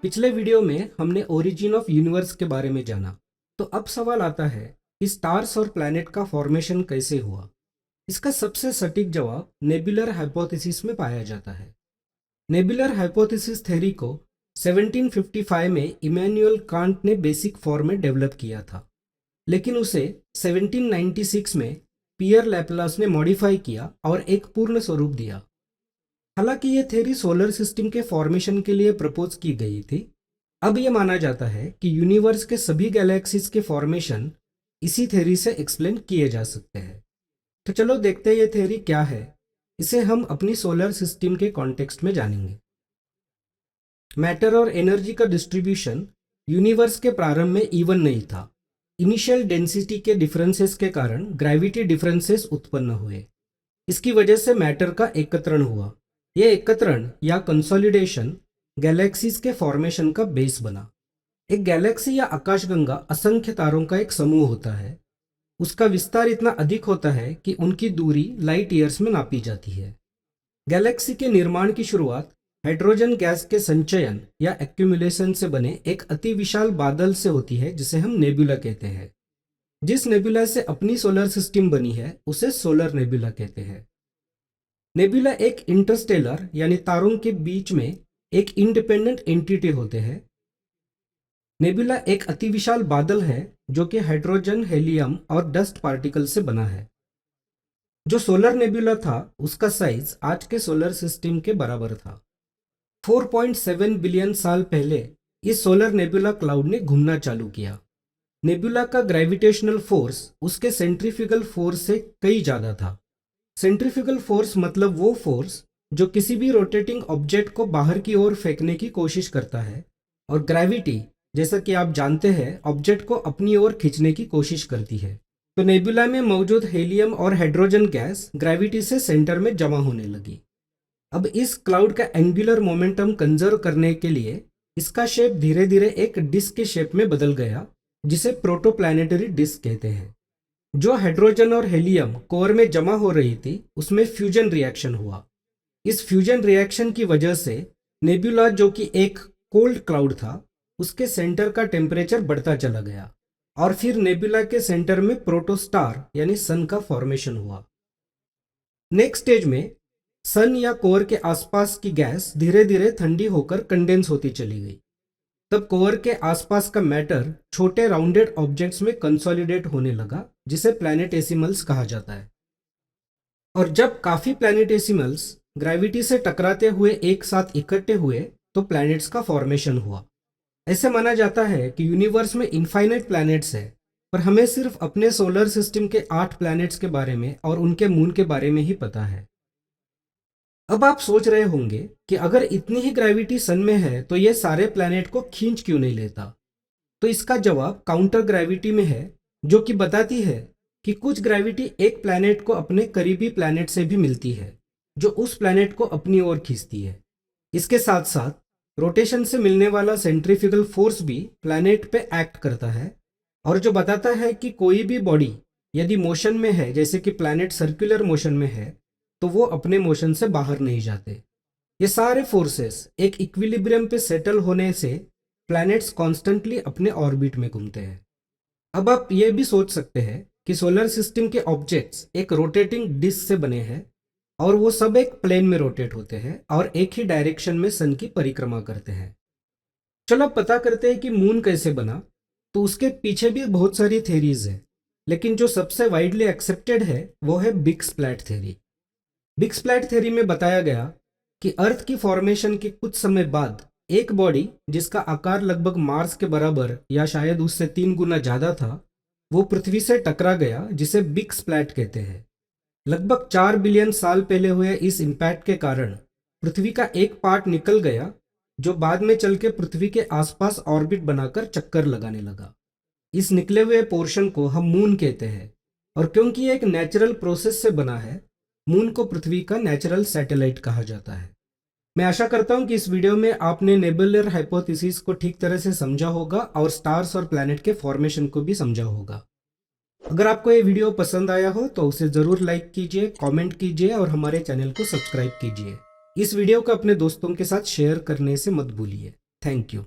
पिछले वीडियो में हमने ओरिजिन ऑफ यूनिवर्स के बारे में जाना। तो अब सवाल आता है कि स्टार्स और प्लैनेट का फॉर्मेशन कैसे हुआ। इसका सबसे सटीक जवाब नेबुलर हाइपोथेसिस में पाया जाता है। नेबुलर हाइपोथेसिस थ्योरी को 1755 में इमैनुअल कांट ने बेसिक फॉर्म में डेवलप किया था, लेकिन उसे 1796 में पियर लैप्लास ने मॉडिफाई किया और एक पूर्ण स्वरूप दिया। हालांकि यह थ्योरी सोलर सिस्टम के फॉर्मेशन के लिए प्रपोज की गई थी। अब यह माना जाता है कि यूनिवर्स के सभी गैलेक्सीज के फॉर्मेशन इसी थ्योरी से एक्सप्लेन किए जा सकते हैं। तो चलो देखते हैं ये थ्योरी क्या है। इसे हम अपनी सोलर सिस्टम के कॉन्टेक्स्ट में जानेंगे। मैटर और एनर्जी का डिस्ट्रीब्यूशन यूनिवर्स के प्रारंभ में इवन नहीं था। इनिशियल डेंसिटी के डिफरेंसेस के कारण ग्रेविटी डिफरेंसेस उत्पन्न हुए। इसकी वजह से मैटर का एकत्रण हुआ। यह एकत्रण या कंसोलिडेशन गैलेक्सीज के फॉर्मेशन का बेस बना। एक गैलेक्सी या आकाशगंगा असंख्य तारों का एक समूह होता है। उसका विस्तार इतना अधिक होता है कि उनकी दूरी लाइट ईयर्स में नापी जाती है। गैलेक्सी के निर्माण की शुरुआत हाइड्रोजन गैस के संचयन या एक्यूमुलेशन से बने एक अति विशाल बादल से होती है, जिसे हम नेबुला कहते हैं। जिस नेबुला से अपनी सोलर सिस्टम बनी है उसे सोलर नेबुला कहते हैं। नेबुला एक इंटरस्टेलर यानी तारों के बीच में एक इंडिपेंडेंट एंटिटी होते हैं। नेबुला एक अति विशाल बादल है जो कि हाइड्रोजन, हेलियम और डस्ट पार्टिकल से बना है। जो सोलर नेबुला था उसका साइज आज के सोलर सिस्टम के बराबर था। 4.7 बिलियन साल पहले इस सोलर नेबुला क्लाउड ने घूमना चालू किया। नेबुला का ग्रेविटेशनल फोर्स उसके सेंट्रीफ्यूगल फोर्स से कई ज्यादा था। सेंट्रीफ्यूगल फोर्स मतलब वो फोर्स जो किसी भी रोटेटिंग ऑब्जेक्ट को बाहर की ओर फेंकने की कोशिश करता है, और ग्रेविटी जैसा कि आप जानते हैं ऑब्जेक्ट को अपनी ओर खींचने की कोशिश करती है। तो नेबुला में मौजूद हेलियम और हाइड्रोजन गैस ग्रेविटी से सेंटर में जमा होने लगी। अब इस क्लाउड का एंगुलर मोमेंटम कंजर्व करने के लिए इसका शेप धीरे धीरे एक डिस्क के शेप में बदल गया, जिसे प्रोटोप्लैनेटरी डिस्क कहते हैं। जो हाइड्रोजन और हेलियम कोर में जमा हो रही थी उसमें फ्यूजन रिएक्शन हुआ। इस फ्यूजन रिएक्शन की वजह से नेबुला, जो कि एक कोल्ड क्लाउड था, उसके सेंटर का टेम्परेचर बढ़ता चला गया और फिर नेबुला के सेंटर में प्रोटोस्टार यानी सन का फॉर्मेशन हुआ। नेक्स्ट स्टेज में सन या कोर के आसपास की गैस धीरे धीरे ठंडी होकर कंडेंस होती चली गई। तब कोर के आसपास का मैटर छोटे राउंडेड ऑब्जेक्ट्स में कंसोलिडेट होने लगा, जिसे प्लैनेटेसिमल्स कहा जाता है। और जब काफी प्लैनेटेसिमल्स ग्रेविटी से टकराते हुए एक साथ इकट्ठे हुए तो प्लैनेट्स का फॉर्मेशन हुआ। ऐसे माना जाता है कि यूनिवर्स में इनफाइनाइट प्लैनेट्स है, पर हमें सिर्फ अपने सोलर सिस्टम के 8 प्लैनेट्स के बारे में और उनके मून के बारे में ही पता है। अब आप सोच रहे होंगे कि अगर इतनी ही ग्रेविटी सन में है तो ये सारे प्लैनेट को खींच क्यों नहीं लेता। तो इसका जवाब काउंटर ग्रेविटी में है, जो कि बताती है कि कुछ ग्रेविटी एक प्लैनेट को अपने करीबी प्लैनेट से भी मिलती है, जो उस प्लैनेट को अपनी ओर खींचती है। इसके साथ साथ रोटेशन से मिलने वाला सेंट्रीफ्यूगल फोर्स भी प्लैनेट पे एक्ट करता है, और जो बताता है कि कोई भी बॉडी यदि मोशन में है, जैसे कि प्लैनेट सर्कुलर मोशन में है, तो वो अपने मोशन से बाहर नहीं जाते। ये सारे फोर्सेस एक इक्विलिब्रियम पे सेटल होने से प्लैनेट्स कॉन्स्टेंटली अपने ऑर्बिट में घूमते हैं। अब आप ये भी सोच सकते हैं कि सोलर सिस्टम के ऑब्जेक्ट्स एक रोटेटिंग डिस्क से बने हैं और वो सब एक प्लेन में रोटेट होते हैं और एक ही डायरेक्शन में सन की परिक्रमा करते हैं। चलो अब पता करते हैं कि मून कैसे बना। तो उसके पीछे भी बहुत सारी थेरीज है, लेकिन जो सबसे वाइडली एक्सेप्टेड है वो है big splat theory. Big splat theory में बताया गया कि अर्थ की फॉर्मेशन के कुछ समय बाद एक बॉडी जिसका आकार लगभग मार्स के बराबर या शायद उससे 3 गुना ज्यादा था, वो पृथ्वी से टकरा गया, जिसे बिग स्प्लैट कहते हैं। लगभग 4 बिलियन साल पहले हुए इस इम्पैक्ट के कारण पृथ्वी का एक पार्ट निकल गया, जो बाद में चल के पृथ्वी के आसपास ऑर्बिट बनाकर चक्कर लगाने लगा। इस निकले हुए पोर्शन को हम मून कहते हैं, और क्योंकि ये एक नेचुरल प्रोसेस से बना है, मून को पृथ्वी का नेचुरल सैटेलाइट कहा जाता है। मैं आशा करता हूं कि इस वीडियो में आपने नेबुलर हाइपोथेसिस को ठीक तरह से समझा होगा और स्टार्स और प्लैनेट के फॉर्मेशन को भी समझा होगा। अगर आपको ये वीडियो पसंद आया हो तो उसे जरूर लाइक कीजिए, कमेंट कीजिए और हमारे चैनल को सब्सक्राइब कीजिए। इस वीडियो को अपने दोस्तों के साथ शेयर करने से मत भूलिए। Thank you.